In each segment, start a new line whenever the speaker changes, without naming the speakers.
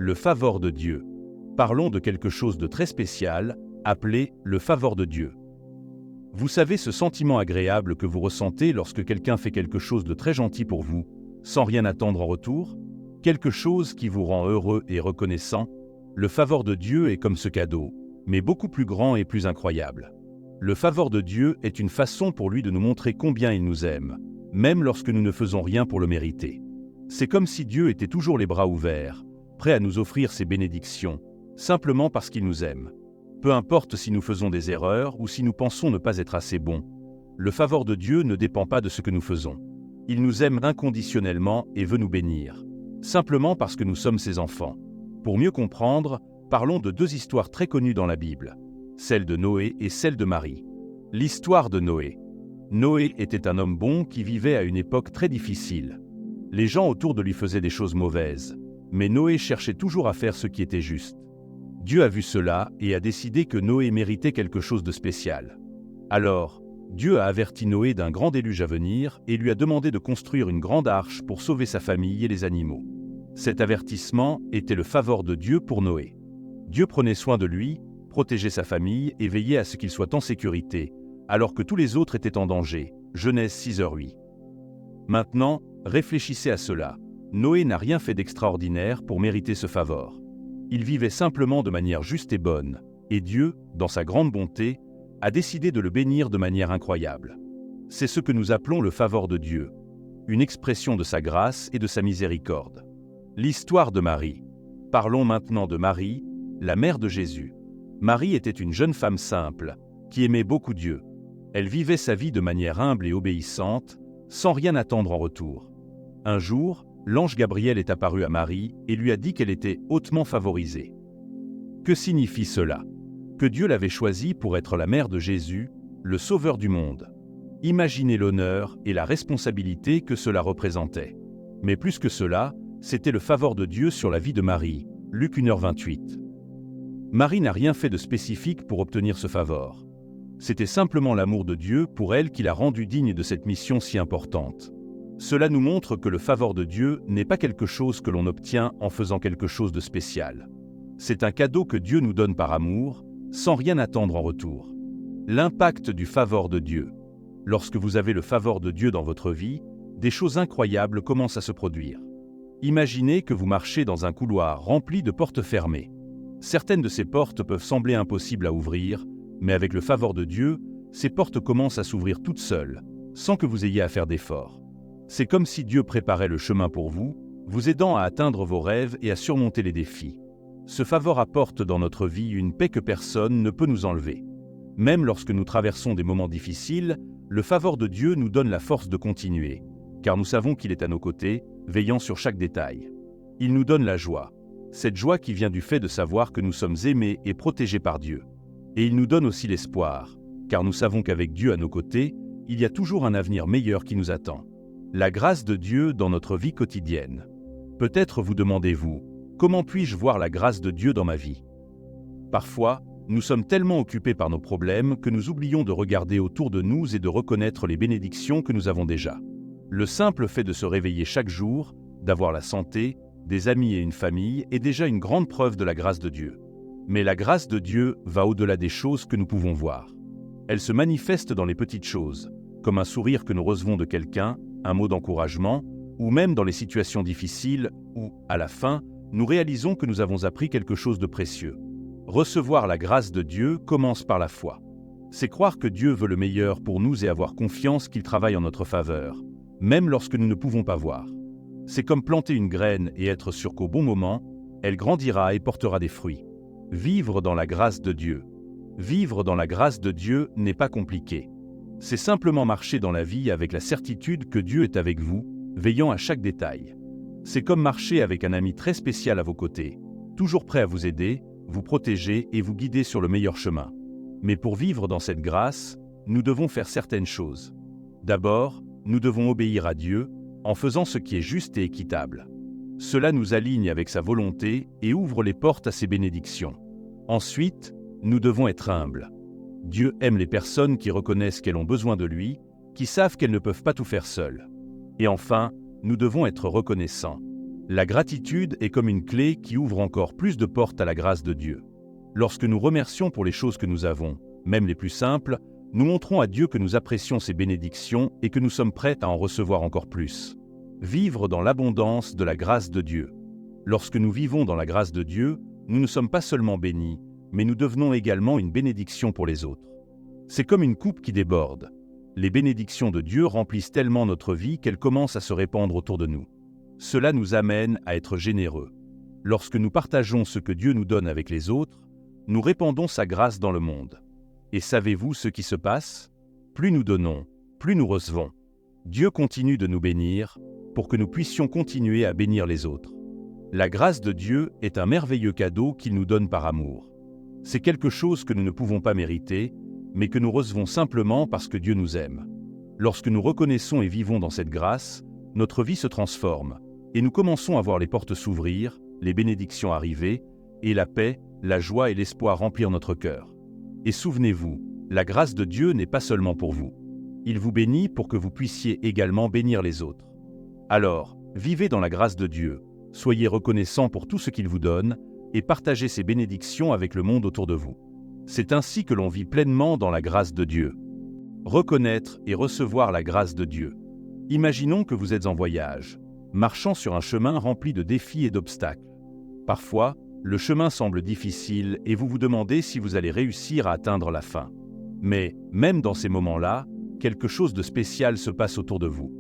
le favor de Dieu. Parlons de quelque chose de très spécial, appelé le favor de Dieu. Vous savez ce sentiment agréable que vous ressentez lorsque quelqu'un fait quelque chose de très gentil pour vous, sans rien attendre en retour? Quelque chose qui vous rend heureux et reconnaissant? Le favor de Dieu est comme ce cadeau, mais beaucoup plus grand et plus incroyable. Le favor de Dieu est une façon pour lui de nous montrer combien il nous aime, même lorsque nous ne faisons rien pour le mériter. C'est comme si Dieu était toujours les bras ouverts, prêt à nous offrir ses bénédictions, simplement parce qu'il nous aime. Peu importe si nous faisons des erreurs ou si nous pensons ne pas être assez bons, le favor de Dieu ne dépend pas de ce que nous faisons. Il nous aime inconditionnellement et veut nous bénir, simplement parce que nous sommes ses enfants. Pour mieux comprendre, parlons de deux histoires très connues dans la Bible, celle de Noé et celle de Marie. L'histoire de Noé. Noé était un homme bon qui vivait à une époque très difficile. Les gens autour de lui faisaient des choses mauvaises, mais Noé cherchait toujours à faire ce qui était juste. Dieu a vu cela et a décidé que Noé méritait quelque chose de spécial. Alors, Dieu a averti Noé d'un grand déluge à venir et lui a demandé de construire une grande arche pour sauver sa famille et les animaux. Cet avertissement était le favor de Dieu pour Noé. Dieu prenait soin de lui, protégeait sa famille et veillait à ce qu'il soit en sécurité, alors que tous les autres étaient en danger. Genèse 6h08. Maintenant, réfléchissez à cela. Noé n'a rien fait d'extraordinaire pour mériter ce favor. Il vivait simplement de manière juste et bonne, et Dieu, dans sa grande bonté, a décidé de le bénir de manière incroyable. C'est ce que nous appelons le favor de Dieu, une expression de sa grâce et de sa miséricorde. L'histoire de Marie. Parlons maintenant de Marie, la mère de Jésus. Marie était une jeune femme simple, qui aimait beaucoup Dieu. Elle vivait sa vie de manière humble et obéissante, sans rien attendre en retour. Un jour, l'ange Gabriel est apparu à Marie et lui a dit qu'elle était hautement favorisée. Que signifie cela? Que Dieu l'avait choisie pour être la mère de Jésus, le sauveur du monde. Imaginez l'honneur et la responsabilité que cela représentait. Mais plus que cela, c'était le favor de Dieu sur la vie de Marie, Luc 1h28. Marie n'a rien fait de spécifique pour obtenir ce favor. C'était simplement l'amour de Dieu pour elle qui l'a rendue digne de cette mission si importante. Cela nous montre que le favor de Dieu n'est pas quelque chose que l'on obtient en faisant quelque chose de spécial. C'est un cadeau que Dieu nous donne par amour, sans rien attendre en retour. L'impact du favor de Dieu. Lorsque vous avez le favor de Dieu dans votre vie, des choses incroyables commencent à se produire. Imaginez que vous marchez dans un couloir rempli de portes fermées. Certaines de ces portes peuvent sembler impossibles à ouvrir, mais avec le favor de Dieu, ces portes commencent à s'ouvrir toutes seules, sans que vous ayez à faire d'efforts. C'est comme si Dieu préparait le chemin pour vous, vous aidant à atteindre vos rêves et à surmonter les défis. Ce favor apporte dans notre vie une paix que personne ne peut nous enlever. Même lorsque nous traversons des moments difficiles, le favor de Dieu nous donne la force de continuer, car nous savons qu'il est à nos côtés, veillant sur chaque détail. Il nous donne la joie, cette joie qui vient du fait de savoir que nous sommes aimés et protégés par Dieu. Et il nous donne aussi l'espoir, car nous savons qu'avec Dieu à nos côtés, il y a toujours un avenir meilleur qui nous attend. La grâce de Dieu dans notre vie quotidienne. Peut-être vous demandez-vous, comment puis-je voir la grâce de Dieu dans ma vie? Parfois, nous sommes tellement occupés par nos problèmes que nous oublions de regarder autour de nous et de reconnaître les bénédictions que nous avons déjà. Le simple fait de se réveiller chaque jour, d'avoir la santé, des amis et une famille est déjà une grande preuve de la grâce de Dieu. Mais la grâce de Dieu va au-delà des choses que nous pouvons voir. Elle se manifeste dans les petites choses, comme un sourire que nous recevons de quelqu'un, un mot d'encouragement, ou même dans les situations difficiles où, à la fin, nous réalisons que nous avons appris quelque chose de précieux. Recevoir la grâce de Dieu commence par la foi. C'est croire que Dieu veut le meilleur pour nous et avoir confiance qu'il travaille en notre faveur, même lorsque nous ne pouvons pas voir. C'est comme planter une graine et être sûr qu'au bon moment, elle grandira et portera des fruits. Vivre dans la grâce de Dieu. Vivre dans la grâce de Dieu n'est pas compliqué. C'est simplement marcher dans la vie avec la certitude que Dieu est avec vous, veillant à chaque détail. C'est comme marcher avec un ami très spécial à vos côtés, toujours prêt à vous aider, vous protéger et vous guider sur le meilleur chemin. Mais pour vivre dans cette grâce, nous devons faire certaines choses. D'abord, nous devons obéir à Dieu, en faisant ce qui est juste et équitable. Cela nous aligne avec sa volonté et ouvre les portes à ses bénédictions. Ensuite, nous devons être humbles. Dieu aime les personnes qui reconnaissent qu'elles ont besoin de lui, qui savent qu'elles ne peuvent pas tout faire seules. Et enfin, nous devons être reconnaissants. La gratitude est comme une clé qui ouvre encore plus de portes à la grâce de Dieu. Lorsque nous remercions pour les choses que nous avons, même les plus simples, nous montrons à Dieu que nous apprécions ses bénédictions et que nous sommes prêts à en recevoir encore plus. Vivre dans l'abondance de la grâce de Dieu. Lorsque nous vivons dans la grâce de Dieu, nous ne sommes pas seulement bénis, mais nous devenons également une bénédiction pour les autres. C'est comme une coupe qui déborde. Les bénédictions de Dieu remplissent tellement notre vie qu'elles commencent à se répandre autour de nous. Cela nous amène à être généreux. Lorsque nous partageons ce que Dieu nous donne avec les autres, nous répandons sa grâce dans le monde. Et savez-vous ce qui se passe? Plus nous donnons, plus nous recevons. Dieu continue de nous bénir pour que nous puissions continuer à bénir les autres. La grâce de Dieu est un merveilleux cadeau qu'il nous donne par amour. C'est quelque chose que nous ne pouvons pas mériter, mais que nous recevons simplement parce que Dieu nous aime. Lorsque nous reconnaissons et vivons dans cette grâce, notre vie se transforme, et nous commençons à voir les portes s'ouvrir, les bénédictions arriver, et la paix, la joie et l'espoir remplir notre cœur. Et souvenez-vous, la grâce de Dieu n'est pas seulement pour vous. Il vous bénit pour que vous puissiez également bénir les autres. Alors, vivez dans la grâce de Dieu, soyez reconnaissants pour tout ce qu'il vous donne, et partagez ses bénédictions avec le monde autour de vous. C'est ainsi que l'on vit pleinement dans la grâce de Dieu. Reconnaître et recevoir la grâce de Dieu. Imaginons que vous êtes en voyage, marchant sur un chemin rempli de défis et d'obstacles. Parfois, le chemin semble difficile et vous vous demandez si vous allez réussir à atteindre la fin. Mais, même dans ces moments-là, quelque chose de spécial se passe autour de vous.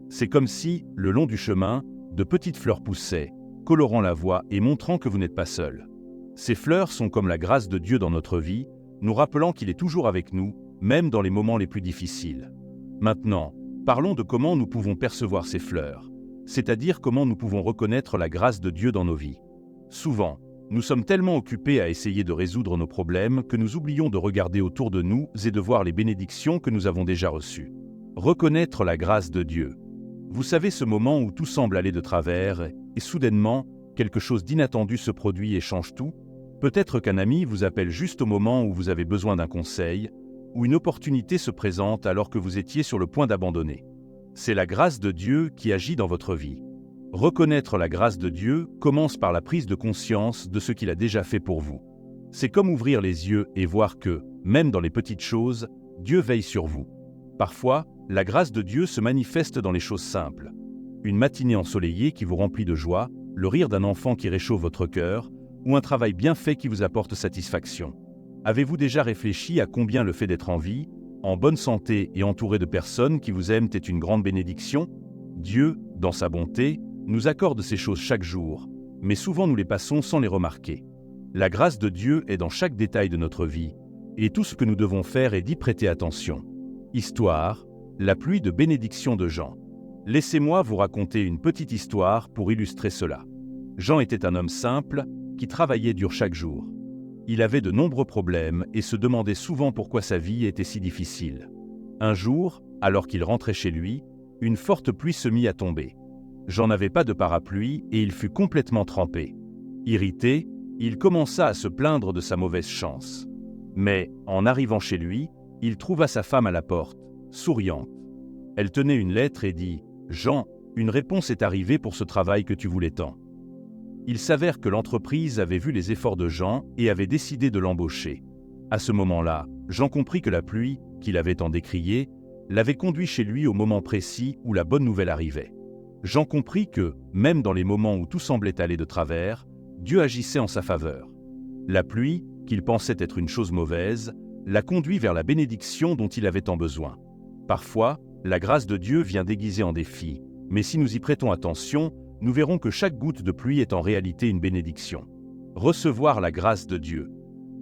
C'est comme si, le long du chemin, de petites fleurs poussaient, colorant la voie et montrant que vous n'êtes pas seul. Ces fleurs sont comme la grâce de Dieu dans notre vie, nous rappelant qu'il est toujours avec nous, même dans les moments les plus difficiles. Maintenant, parlons de comment nous pouvons percevoir ces fleurs, c'est-à-dire comment nous pouvons reconnaître la grâce de Dieu dans nos vies. Souvent, nous sommes tellement occupés à essayer de résoudre nos problèmes que nous oublions de regarder autour de nous et de voir les bénédictions que nous avons déjà reçues. Reconnaître la grâce de Dieu. Vous savez ce moment où tout semble aller de travers et soudainement, quelque chose d'inattendu se produit et change tout? Peut-être qu'un ami vous appelle juste au moment où vous avez besoin d'un conseil, ou une opportunité se présente alors que vous étiez sur le point d'abandonner. C'est la grâce de Dieu qui agit dans votre vie. Reconnaître la grâce de Dieu commence par la prise de conscience de ce qu'il a déjà fait pour vous. C'est comme ouvrir les yeux et voir que, même dans les petites choses, Dieu veille sur vous. Parfois, la grâce de Dieu se manifeste dans les choses simples. Une matinée ensoleillée qui vous remplit de joie, le rire d'un enfant qui réchauffe votre cœur, ou un travail bien fait qui vous apporte satisfaction. Avez-vous déjà réfléchi à combien le fait d'être en vie, en bonne santé et entouré de personnes qui vous aiment est une grande bénédiction? Dieu, dans sa bonté, nous accorde ces choses chaque jour, mais souvent nous les passons sans les remarquer. La grâce de Dieu est dans chaque détail de notre vie, et tout ce que nous devons faire est d'y prêter attention. Histoire, la pluie de bénédiction de Jean. Laissez-moi vous raconter une petite histoire pour illustrer cela. Jean était un homme simple, qui travaillait dur chaque jour. Il avait de nombreux problèmes et se demandait souvent pourquoi sa vie était si difficile. Un jour, alors qu'il rentrait chez lui, une forte pluie se mit à tomber. Jean n'avait pas de parapluie et il fut complètement trempé. Irrité, il commença à se plaindre de sa mauvaise chance. Mais, en arrivant chez lui, il trouva sa femme à la porte, souriante. Elle tenait une lettre et dit « Jean, une réponse est arrivée pour ce travail que tu voulais tant. » Il s'avère que l'entreprise avait vu les efforts de Jean et avait décidé de l'embaucher. À ce moment-là, Jean comprit que la pluie, qu'il avait tant décriée, l'avait conduit chez lui au moment précis où la bonne nouvelle arrivait. Jean comprit que, même dans les moments où tout semblait aller de travers, Dieu agissait en sa faveur. La pluie, qu'il pensait être une chose mauvaise, l'a conduit vers la bénédiction dont il avait tant besoin. Parfois, la grâce de Dieu vient déguisée en défi, mais si nous y prêtons attention, nous verrons que chaque goutte de pluie est en réalité une bénédiction. Recevoir la grâce de Dieu.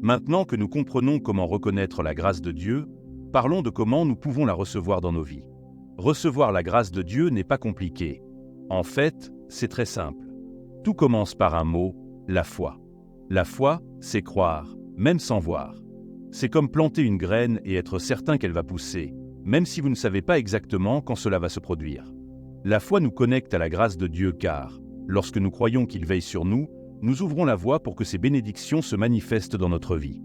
Maintenant que nous comprenons comment reconnaître la grâce de Dieu, parlons de comment nous pouvons la recevoir dans nos vies. Recevoir la grâce de Dieu n'est pas compliqué. En fait, c'est très simple. Tout commence par un mot, la foi. La foi, c'est croire, même sans voir. C'est comme planter une graine et être certain qu'elle va pousser, même si vous ne savez pas exactement quand cela va se produire. La foi nous connecte à la grâce de Dieu car, lorsque nous croyons qu'il veille sur nous, nous ouvrons la voie pour que ces bénédictions se manifestent dans notre vie.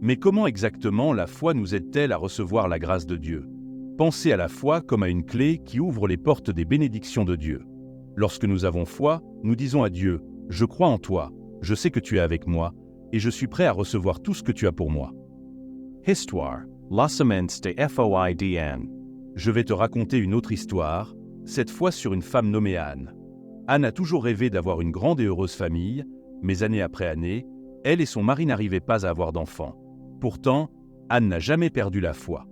Mais comment exactement la foi nous aide-t-elle à recevoir la grâce de Dieu? Pensez à la foi comme à une clé qui ouvre les portes des bénédictions de Dieu. Lorsque nous avons foi, nous disons à Dieu, « Je crois en toi, je sais que tu es avec moi, et je suis prêt à recevoir tout ce que tu as pour moi. »
Histoire, la semence de Foidn.
Je vais te raconter une autre histoire, cette fois sur une femme nommée Anne. Anne a toujours rêvé d'avoir une grande et heureuse famille, mais année après année, elle et son mari n'arrivaient pas à avoir d'enfants. Pourtant, Anne n'a jamais perdu la foi.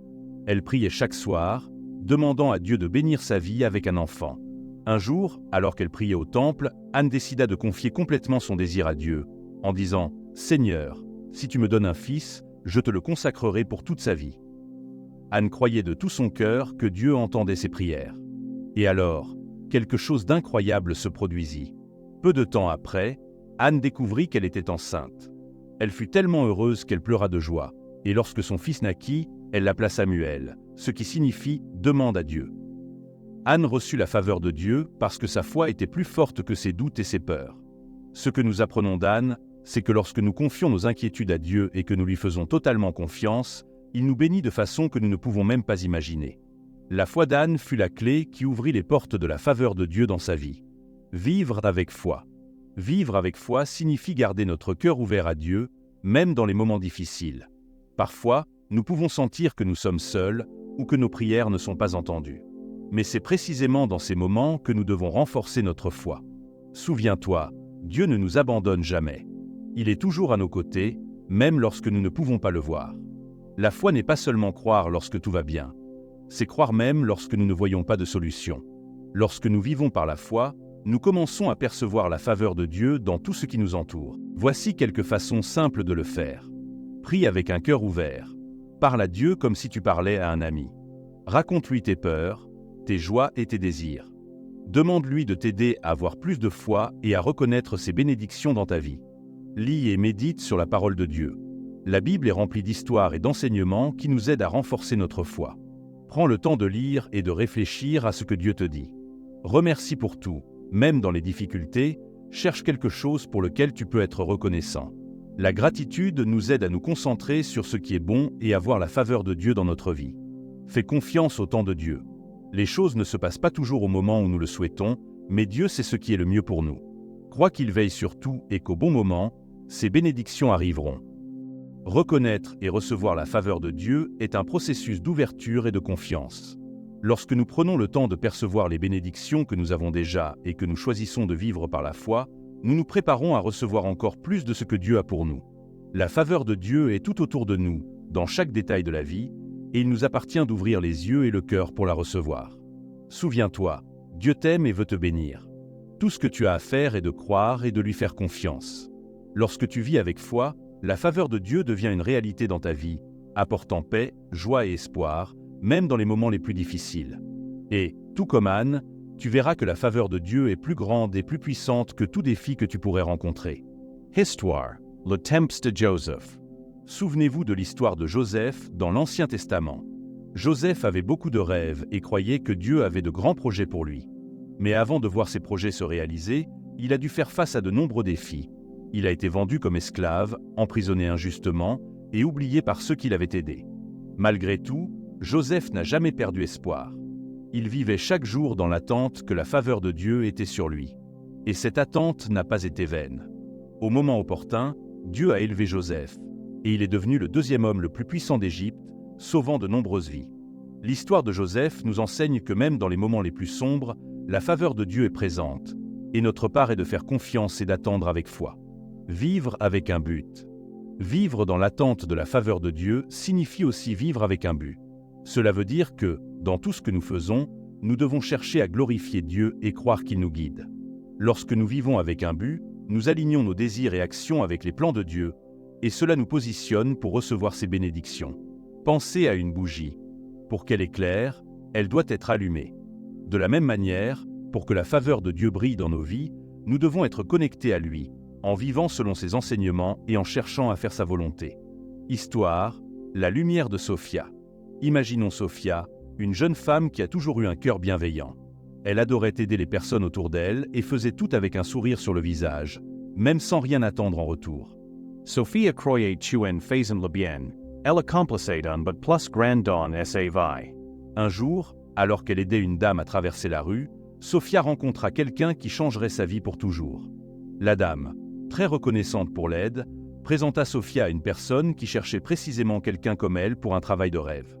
Elle priait chaque soir, demandant à Dieu de bénir sa vie avec un enfant. Un jour, alors qu'elle priait au temple, Anne décida de confier complètement son désir à Dieu, en disant « Seigneur, si tu me donnes un fils, je te le consacrerai pour toute sa vie. » Anne croyait de tout son cœur que Dieu entendait ses prières. Et alors, quelque chose d'incroyable se produisit. Peu de temps après, Anne découvrit qu'elle était enceinte. Elle fut tellement heureuse qu'elle pleura de joie, et lorsque son fils naquit, elle l'appela Samuel, ce qui signifie « demande à Dieu ». Anne reçut la faveur de Dieu parce que sa foi était plus forte que ses doutes et ses peurs. Ce que nous apprenons d'Anne, c'est que lorsque nous confions nos inquiétudes à Dieu et que nous lui faisons totalement confiance, il nous bénit de façon que nous ne pouvons même pas imaginer. La foi d'Anne fut la clé qui ouvrit les portes de la faveur de Dieu dans sa vie. Vivre avec foi. Vivre avec foi signifie garder notre cœur ouvert à Dieu, même dans les moments difficiles. Parfois, nous pouvons sentir que nous sommes seuls ou que nos prières ne sont pas entendues. Mais c'est précisément dans ces moments que nous devons renforcer notre foi. Souviens-toi, Dieu ne nous abandonne jamais. Il est toujours à nos côtés, même lorsque nous ne pouvons pas le voir. La foi n'est pas seulement croire lorsque tout va bien, c'est croire même lorsque nous ne voyons pas de solution. Lorsque nous vivons par la foi, nous commençons à percevoir la faveur de Dieu dans tout ce qui nous entoure. Voici quelques façons simples de le faire. Prie avec un cœur ouvert. Parle à Dieu comme si tu parlais à un ami. Raconte-lui tes peurs, tes joies et tes désirs. Demande-lui de t'aider à avoir plus de foi et à reconnaître ses bénédictions dans ta vie. Lis et médite sur la parole de Dieu. La Bible est remplie d'histoires et d'enseignements qui nous aident à renforcer notre foi. Prends le temps de lire et de réfléchir à ce que Dieu te dit. Remercie pour tout, même dans les difficultés, cherche quelque chose pour lequel tu peux être reconnaissant. La gratitude nous aide à nous concentrer sur ce qui est bon et à voir la faveur de Dieu dans notre vie. Fais confiance au temps de Dieu. Les choses ne se passent pas toujours au moment où nous le souhaitons, mais Dieu sait ce qui est le mieux pour nous. Crois qu'il veille sur tout et qu'au bon moment, ses bénédictions arriveront. Reconnaître et recevoir la faveur de Dieu est un processus d'ouverture et de confiance. Lorsque nous prenons le temps de percevoir les bénédictions que nous avons déjà et que nous choisissons de vivre par la foi, nous nous préparons à recevoir encore plus de ce que Dieu a pour nous. La faveur de Dieu est tout autour de nous, dans chaque détail de la vie, et il nous appartient d'ouvrir les yeux et le cœur pour la recevoir. Souviens-toi, Dieu t'aime et veut te bénir. Tout ce que tu as à faire est de croire et de lui faire confiance. Lorsque tu vis avec foi, la faveur de Dieu devient une réalité dans ta vie, apportant paix, joie et espoir, même dans les moments les plus difficiles. Et, tout comme Anne, tu verras que la faveur de Dieu est plus grande et plus puissante que tout défi que tu pourrais rencontrer.
Histoire, le temps de Joseph.
Souvenez-vous de l'histoire de Joseph dans l'Ancien Testament. Joseph avait beaucoup de rêves et croyait que Dieu avait de grands projets pour lui. Mais avant de voir ses projets se réaliser, il a dû faire face à de nombreux défis. Il a été vendu comme esclave, emprisonné injustement et oublié par ceux qui l'avaient aidé. Malgré tout, Joseph n'a jamais perdu espoir. Il vivait chaque jour dans l'attente que la faveur de Dieu était sur lui. Et cette attente n'a pas été vaine. Au moment opportun, Dieu a élevé Joseph, et il est devenu le deuxième homme le plus puissant d'Égypte, sauvant de nombreuses vies. L'histoire de Joseph nous enseigne que même dans les moments les plus sombres, la faveur de Dieu est présente, et notre part est de faire confiance et d'attendre avec foi. Vivre avec un but. Vivre dans l'attente de la faveur de Dieu signifie aussi vivre avec un but. Cela veut dire que, dans tout ce que nous faisons, nous devons chercher à glorifier Dieu et croire qu'il nous guide. Lorsque nous vivons avec un but, nous alignons nos désirs et actions avec les plans de Dieu, et cela nous positionne pour recevoir ses bénédictions. Pensez à une bougie. Pour qu'elle éclaire, elle doit être allumée. De la même manière, pour que la faveur de Dieu brille dans nos vies, nous devons être connectés à lui, en vivant selon ses enseignements et en cherchant à faire sa volonté. Histoire, la lumière de Sophia. Imaginons Sophia, une jeune femme qui a toujours eu un cœur bienveillant. Elle adorait aider les personnes autour d'elle et faisait tout avec un sourire sur le visage, même sans rien attendre en retour.
Sophia croyait en faisant le bien, elle accomplissait un but plus grand dans sa vie.
Un jour, alors qu'elle aidait une dame à traverser la rue, Sophia rencontra quelqu'un qui changerait sa vie pour toujours. La dame, très reconnaissante pour l'aide, présenta Sophia à une personne qui cherchait précisément quelqu'un comme elle pour un travail de rêve.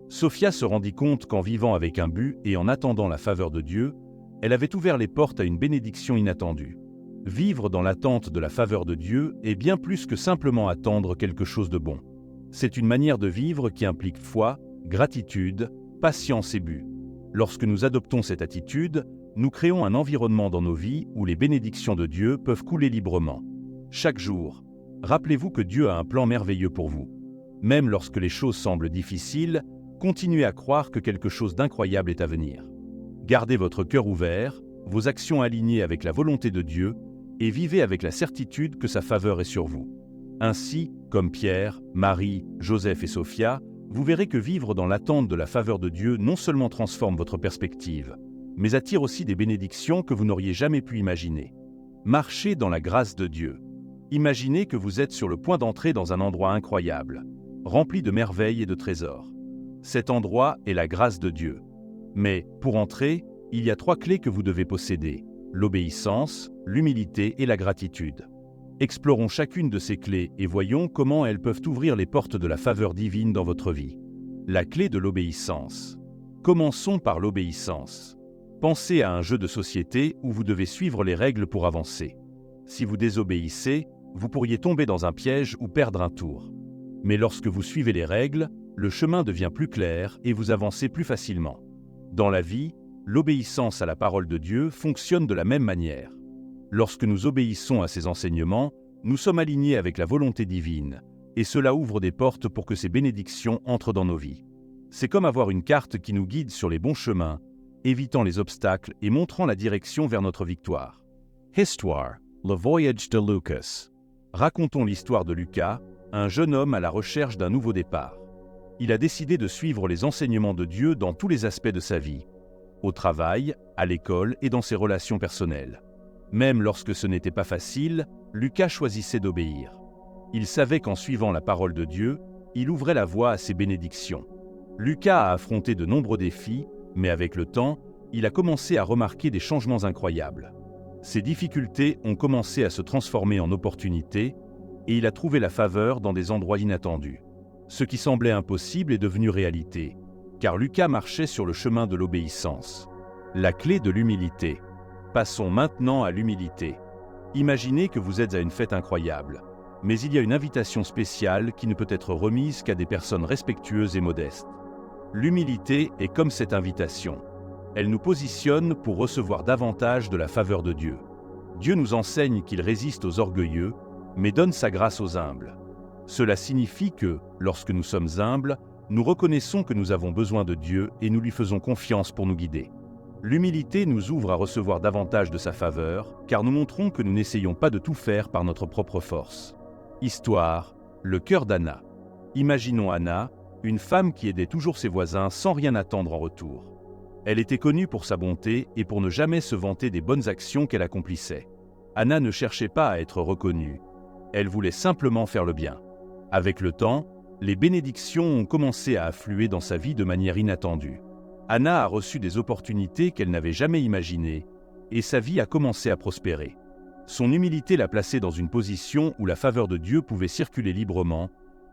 Sophia se rendit compte qu'en vivant avec un but et en attendant la faveur de Dieu, elle avait ouvert les portes à une bénédiction inattendue. Vivre dans l'attente de la faveur de Dieu est bien plus que simplement attendre quelque chose de bon. C'est une manière de vivre qui implique foi, gratitude, patience et but. Lorsque nous adoptons cette attitude, nous créons un environnement dans nos vies où les bénédictions de Dieu peuvent couler librement. Chaque jour, rappelez-vous que Dieu a un plan merveilleux pour vous. Même lorsque les choses semblent difficiles, continuez à croire que quelque chose d'incroyable est à venir. Gardez votre cœur ouvert, vos actions alignées avec la volonté de Dieu, et vivez avec la certitude que sa faveur est sur vous. Ainsi, comme Pierre, Marie, Joseph et Sophia, vous verrez que vivre dans l'attente de la faveur de Dieu non seulement transforme votre perspective, mais attire aussi des bénédictions que vous n'auriez jamais pu imaginer. Marchez dans la grâce de Dieu. Imaginez que vous êtes sur le point d'entrer dans un endroit incroyable, rempli de merveilles et de trésors. Cet endroit est la grâce de Dieu. Mais, pour entrer, il y a 3 clés que vous devez posséder: l'obéissance, l'humilité et la gratitude. Explorons chacune de ces clés et voyons comment elles peuvent ouvrir les portes de la faveur divine dans votre vie. La clé de l'obéissance. Commençons par l'obéissance. Pensez à un jeu de société où vous devez suivre les règles pour avancer. Si vous désobéissez, vous pourriez tomber dans un piège ou perdre un tour. Mais lorsque vous suivez les règles, le chemin devient plus clair et vous avancez plus facilement. Dans la vie, l'obéissance à la parole de Dieu fonctionne de la même manière. Lorsque nous obéissons à ses enseignements, nous sommes alignés avec la volonté divine, et cela ouvre des portes pour que ces bénédictions entrent dans nos vies. C'est comme avoir une carte qui nous guide sur les bons chemins, évitant les obstacles et montrant la direction vers notre victoire.
Histoire, le voyage de Lucas.
Racontons l'histoire de Lucas, un jeune homme à la recherche d'un nouveau départ. Il a décidé de suivre les enseignements de Dieu dans tous les aspects de sa vie, au travail, à l'école et dans ses relations personnelles. Même lorsque ce n'était pas facile, Lucas choisissait d'obéir. Il savait qu'en suivant la parole de Dieu, il ouvrait la voie à ses bénédictions. Lucas a affronté de nombreux défis, mais avec le temps, il a commencé à remarquer des changements incroyables. Ses difficultés ont commencé à se transformer en opportunités, et il a trouvé la faveur dans des endroits inattendus. Ce qui semblait impossible est devenu réalité, car Lucas marchait sur le chemin de l'obéissance. La clé de l'humilité. Passons maintenant à l'humilité. Imaginez que vous êtes à une fête incroyable, mais il y a une invitation spéciale qui ne peut être remise qu'à des personnes respectueuses et modestes. L'humilité est comme cette invitation. Elle nous positionne pour recevoir davantage de la faveur de Dieu. Dieu nous enseigne qu'il résiste aux orgueilleux, mais donne sa grâce aux humbles. Cela signifie que, lorsque nous sommes humbles, nous reconnaissons que nous avons besoin de Dieu et nous lui faisons confiance pour nous guider. L'humilité nous ouvre à recevoir davantage de sa faveur, car nous montrons que nous n'essayons pas de tout faire par notre propre force. Histoire, le cœur d'Anna. Imaginons Anna, une femme qui aidait toujours ses voisins sans rien attendre en retour. Elle était connue pour sa bonté et pour ne jamais se vanter des bonnes actions qu'elle accomplissait. Anna ne cherchait pas à être reconnue. Elle voulait simplement faire le bien. Avec le temps, les bénédictions ont commencé à affluer dans sa vie de manière inattendue. Anna a reçu des opportunités qu'elle n'avait jamais imaginées, et sa vie a commencé à prospérer. Son humilité l'a placée dans une position où la faveur de Dieu pouvait circuler librement,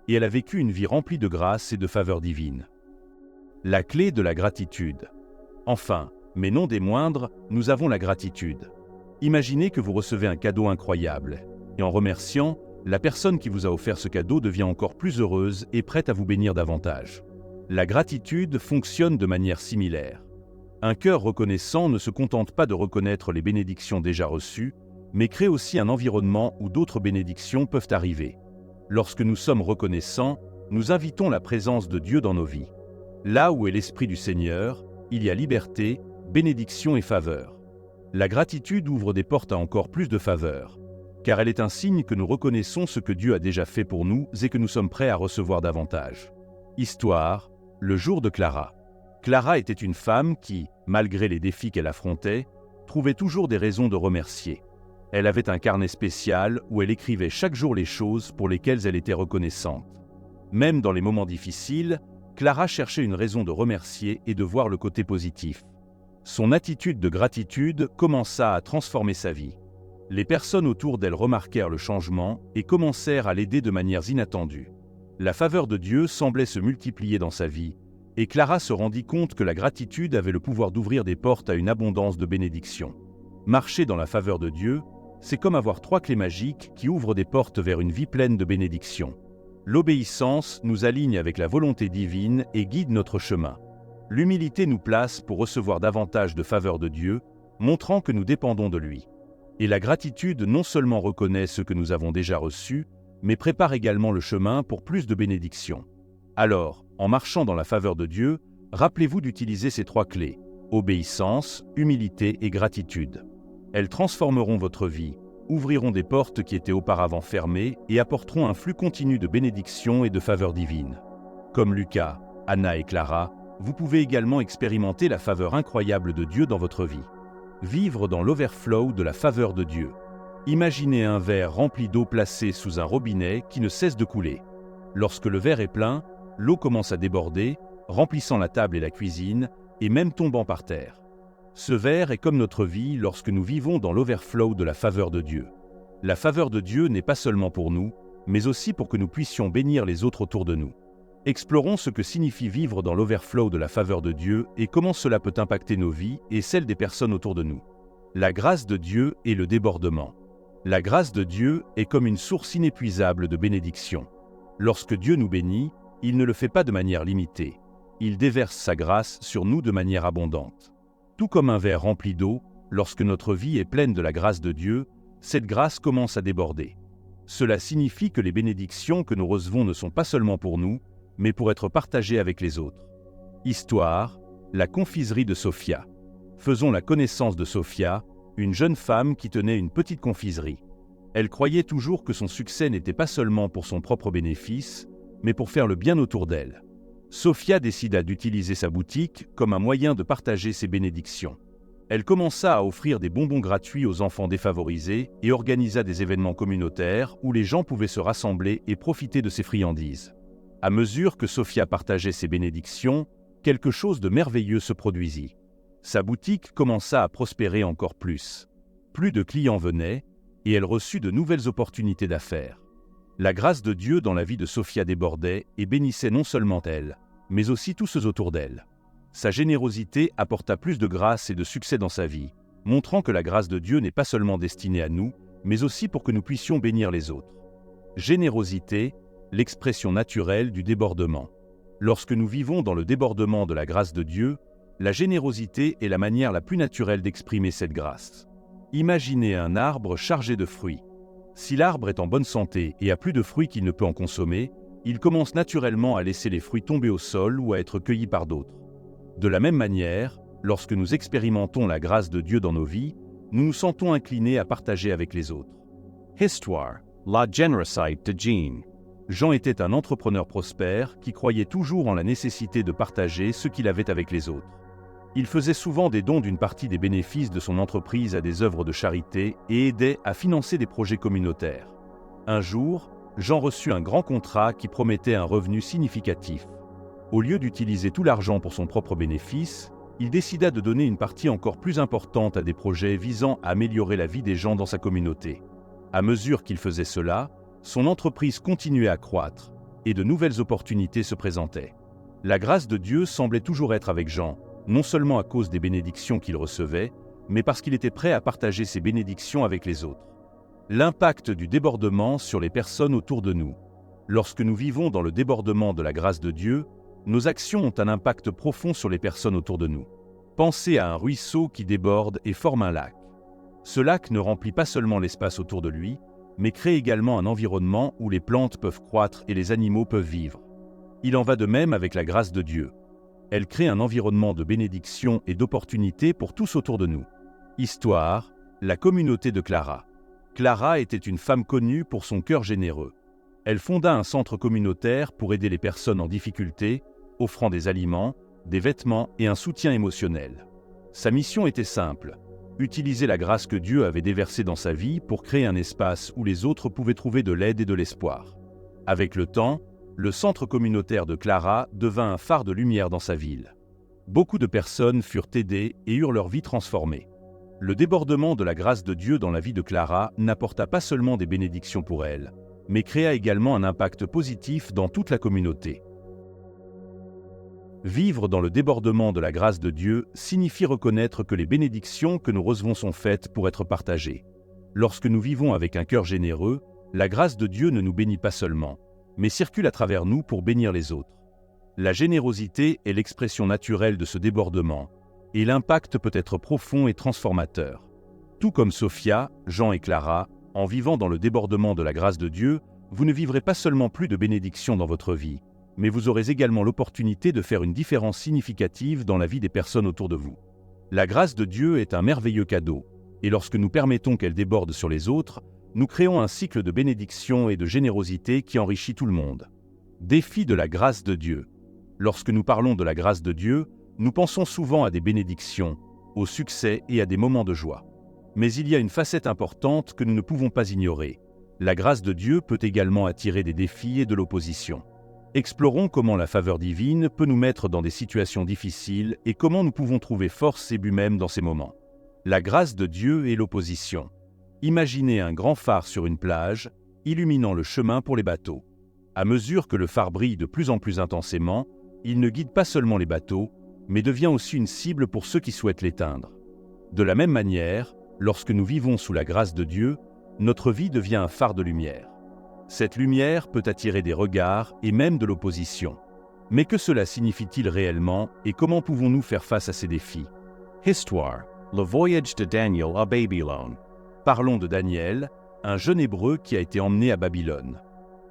et elle a vécu une vie remplie de grâce et de faveur divine. La clé de la gratitude. Enfin, mais non des moindres, nous avons la gratitude. Imaginez que vous recevez un cadeau incroyable, et en remerciant, la personne qui vous a offert ce cadeau devient encore plus heureuse et prête à vous bénir davantage. La gratitude fonctionne de manière similaire. Un cœur reconnaissant ne se contente pas de reconnaître les bénédictions déjà reçues, mais crée aussi un environnement où d'autres bénédictions peuvent arriver. Lorsque nous sommes reconnaissants, nous invitons la présence de Dieu dans nos vies. Là où est l'Esprit du Seigneur, il y a liberté, bénédiction et faveur. La gratitude ouvre des portes à encore plus de faveur, car elle est un signe que nous reconnaissons ce que Dieu a déjà fait pour nous et que nous sommes prêts à recevoir davantage. Histoire, le jour de Clara. Clara était une femme qui, malgré les défis qu'elle affrontait, trouvait toujours des raisons de remercier. Elle avait un carnet spécial où elle écrivait chaque jour les choses pour lesquelles elle était reconnaissante. Même dans les moments difficiles, Clara cherchait une raison de remercier et de voir le côté positif. Son attitude de gratitude commença à transformer sa vie. Les personnes autour d'elle remarquèrent le changement et commencèrent à l'aider de manières inattendues. La faveur de Dieu semblait se multiplier dans sa vie, et Clara se rendit compte que la gratitude avait le pouvoir d'ouvrir des portes à une abondance de bénédictions. Marcher dans la faveur de Dieu, c'est comme avoir 3 clés magiques qui ouvrent des portes vers une vie pleine de bénédictions. L'obéissance nous aligne avec la volonté divine et guide notre chemin. L'humilité nous place pour recevoir davantage de faveur de Dieu, montrant que nous dépendons de lui. Et la gratitude non seulement reconnaît ce que nous avons déjà reçu, mais prépare également le chemin pour plus de bénédictions. Alors, en marchant dans la faveur de Dieu, rappelez-vous d'utiliser ces 3 clés, obéissance, humilité et gratitude. Elles transformeront votre vie, ouvriront des portes qui étaient auparavant fermées et apporteront un flux continu de bénédictions et de faveurs divines. Comme Lucas, Anna et Clara, vous pouvez également expérimenter la faveur incroyable de Dieu dans votre vie. Vivre dans l'overflow de la faveur de Dieu. Imaginez un verre rempli d'eau placé sous un robinet qui ne cesse de couler. Lorsque le verre est plein, l'eau commence à déborder, remplissant la table et la cuisine, et même tombant par terre. Ce verre est comme notre vie lorsque nous vivons dans l'overflow de la faveur de Dieu. La faveur de Dieu n'est pas seulement pour nous, mais aussi pour que nous puissions bénir les autres autour de nous. Explorons ce que signifie vivre dans l'overflow de la faveur de Dieu et comment cela peut impacter nos vies et celles des personnes autour de nous. La grâce de Dieu et le débordement. La grâce de Dieu est comme une source inépuisable de bénédictions. Lorsque Dieu nous bénit, il ne le fait pas de manière limitée. Il déverse sa grâce sur nous de manière abondante. Tout comme un verre rempli d'eau, lorsque notre vie est pleine de la grâce de Dieu, cette grâce commence à déborder. Cela signifie que les bénédictions que nous recevons ne sont pas seulement pour nous, mais pour être partagées avec les autres. Histoire, la confiserie de Sophia. Faisons la connaissance de Sophia, une jeune femme qui tenait une petite confiserie. Elle croyait toujours que son succès n'était pas seulement pour son propre bénéfice, mais pour faire le bien autour d'elle. Sophia décida d'utiliser sa boutique comme un moyen de partager ses bénédictions. Elle commença à offrir des bonbons gratuits aux enfants défavorisés et organisa des événements communautaires où les gens pouvaient se rassembler et profiter de ses friandises. À mesure que Sophia partageait ses bénédictions, quelque chose de merveilleux se produisit. Sa boutique commença à prospérer encore plus. Plus de clients venaient, et elle reçut de nouvelles opportunités d'affaires. La grâce de Dieu dans la vie de Sophia débordait et bénissait non seulement elle, mais aussi tous ceux autour d'elle. Sa générosité apporta plus de grâce et de succès dans sa vie, montrant que la grâce de Dieu n'est pas seulement destinée à nous, mais aussi pour que nous puissions bénir les autres. Générosité, l'expression naturelle du débordement. Lorsque nous vivons dans le débordement de la grâce de Dieu, la générosité est la manière la plus naturelle d'exprimer cette grâce. Imaginez un arbre chargé de fruits. Si l'arbre est en bonne santé et a plus de fruits qu'il ne peut en consommer, il commence naturellement à laisser les fruits tomber au sol ou à être cueillis par d'autres. De la même manière, lorsque nous expérimentons la grâce de Dieu dans nos vies, nous nous sentons inclinés à partager avec les autres.
Histoire, la generosité de Jean.
Jean était un entrepreneur prospère qui croyait toujours en la nécessité de partager ce qu'il avait avec les autres. Il faisait souvent des dons d'une partie des bénéfices de son entreprise à des œuvres de charité et aidait à financer des projets communautaires. Un jour, Jean reçut un grand contrat qui promettait un revenu significatif. Au lieu d'utiliser tout l'argent pour son propre bénéfice, il décida de donner une partie encore plus importante à des projets visant à améliorer la vie des gens dans sa communauté. À mesure qu'il faisait cela, son entreprise continuait à croître et de nouvelles opportunités se présentaient. La grâce de Dieu semblait toujours être avec Jean, non seulement à cause des bénédictions qu'il recevait, mais parce qu'il était prêt à partager ces bénédictions avec les autres. L'impact du débordement sur les personnes autour de nous. Lorsque nous vivons dans le débordement de la grâce de Dieu, nos actions ont un impact profond sur les personnes autour de nous. Pensez à un ruisseau qui déborde et forme un lac. Ce lac ne remplit pas seulement l'espace autour de lui, mais crée également un environnement où les plantes peuvent croître et les animaux peuvent vivre. Il en va de même avec la grâce de Dieu. Elle crée un environnement de bénédiction et d'opportunités pour tous autour de nous. Histoire, la communauté de Clara. Clara était une femme connue pour son cœur généreux. Elle fonda un centre communautaire pour aider les personnes en difficulté, offrant des aliments, des vêtements et un soutien émotionnel. Sa mission était simple: utiliser la grâce que Dieu avait déversée dans sa vie pour créer un espace où les autres pouvaient trouver de l'aide et de l'espoir. Avec le temps, le centre communautaire de Clara devint un phare de lumière dans sa ville. Beaucoup de personnes furent aidées et eurent leur vie transformée. Le débordement de la grâce de Dieu dans la vie de Clara n'apporta pas seulement des bénédictions pour elle, mais créa également un impact positif dans toute la communauté. Vivre dans le débordement de la grâce de Dieu signifie reconnaître que les bénédictions que nous recevons sont faites pour être partagées. Lorsque nous vivons avec un cœur généreux, la grâce de Dieu ne nous bénit pas seulement, mais circule à travers nous pour bénir les autres. La générosité est l'expression naturelle de ce débordement, et l'impact peut être profond et transformateur. Tout comme Sophia, Jean et Clara, en vivant dans le débordement de la grâce de Dieu, vous ne vivrez pas seulement plus de bénédictions dans votre vie, mais vous aurez également l'opportunité de faire une différence significative dans la vie des personnes autour de vous. La grâce de Dieu est un merveilleux cadeau, et lorsque nous permettons qu'elle déborde sur les autres, nous créons un cycle de bénédiction et de générosité qui enrichit tout le monde. Défi de la grâce de Dieu. Lorsque nous parlons de la grâce de Dieu, nous pensons souvent à des bénédictions, au succès et à des moments de joie. Mais il y a une facette importante que nous ne pouvons pas ignorer. La grâce de Dieu peut également attirer des défis et de l'opposition. Explorons comment la faveur divine peut nous mettre dans des situations difficiles et comment nous pouvons trouver force et but même dans ces moments. La grâce de Dieu et l'opposition. Imaginez un grand phare sur une plage, illuminant le chemin pour les bateaux. À mesure que le phare brille de plus en plus intensément, il ne guide pas seulement les bateaux, mais devient aussi une cible pour ceux qui souhaitent l'éteindre. De la même manière, lorsque nous vivons sous la grâce de Dieu, notre vie devient un phare de lumière. Cette lumière peut attirer des regards et même de l'opposition. Mais que cela signifie-t-il réellement et comment pouvons-nous faire face à ces défis?
Histoire. Le voyage de Daniel à Babylone.
Parlons de Daniel, un jeune Hébreu qui a été emmené à Babylone.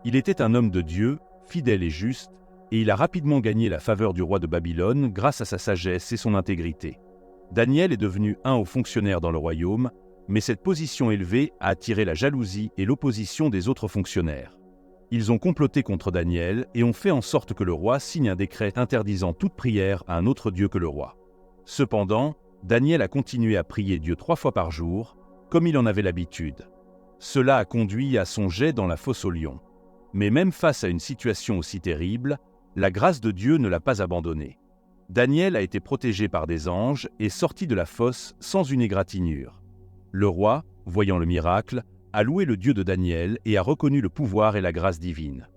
Il était un homme de Dieu, fidèle et juste, et il a rapidement gagné la faveur du roi de Babylone grâce à sa sagesse et son intégrité. Daniel est devenu un haut fonctionnaire dans le royaume, mais cette position élevée a attiré la jalousie et l'opposition des autres fonctionnaires. Ils ont comploté contre Daniel et ont fait en sorte que le roi signe un décret interdisant toute prière à un autre Dieu que le roi. Cependant, Daniel a continué à prier Dieu 3 fois par jour, comme il en avait l'habitude. Cela a conduit à son jet dans la fosse aux lions. Mais même face à une situation aussi terrible, la grâce de Dieu ne l'a pas abandonné. Daniel a été protégé par des anges et sorti de la fosse sans une égratignure. Le roi, voyant le miracle, a loué le Dieu de Daniel et a reconnu le pouvoir et la grâce divine.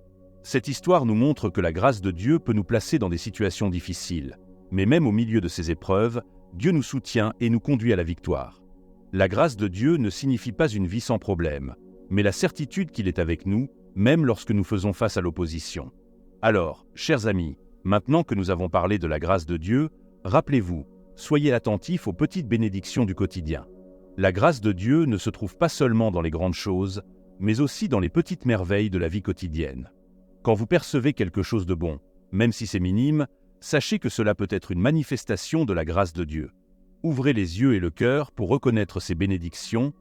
Cette histoire nous montre que la grâce de Dieu peut nous placer dans des situations difficiles, mais même au milieu de ces épreuves, Dieu nous soutient et nous conduit à la victoire. La grâce de Dieu ne signifie pas une vie sans problème, mais la certitude qu'il est avec nous, même lorsque nous faisons face à l'opposition. Alors, chers amis, maintenant que nous avons parlé de la grâce de Dieu, rappelez-vous, soyez attentifs aux petites bénédictions du quotidien. La grâce de Dieu ne se trouve pas seulement dans les grandes choses, mais aussi dans les petites merveilles de la vie quotidienne. Quand vous percevez quelque chose de bon, même si c'est minime, sachez que cela peut être une manifestation de la grâce de Dieu. Ouvrez les yeux et le cœur pour reconnaître ces bénédictions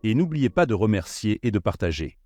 et n'oubliez pas de remercier et de partager.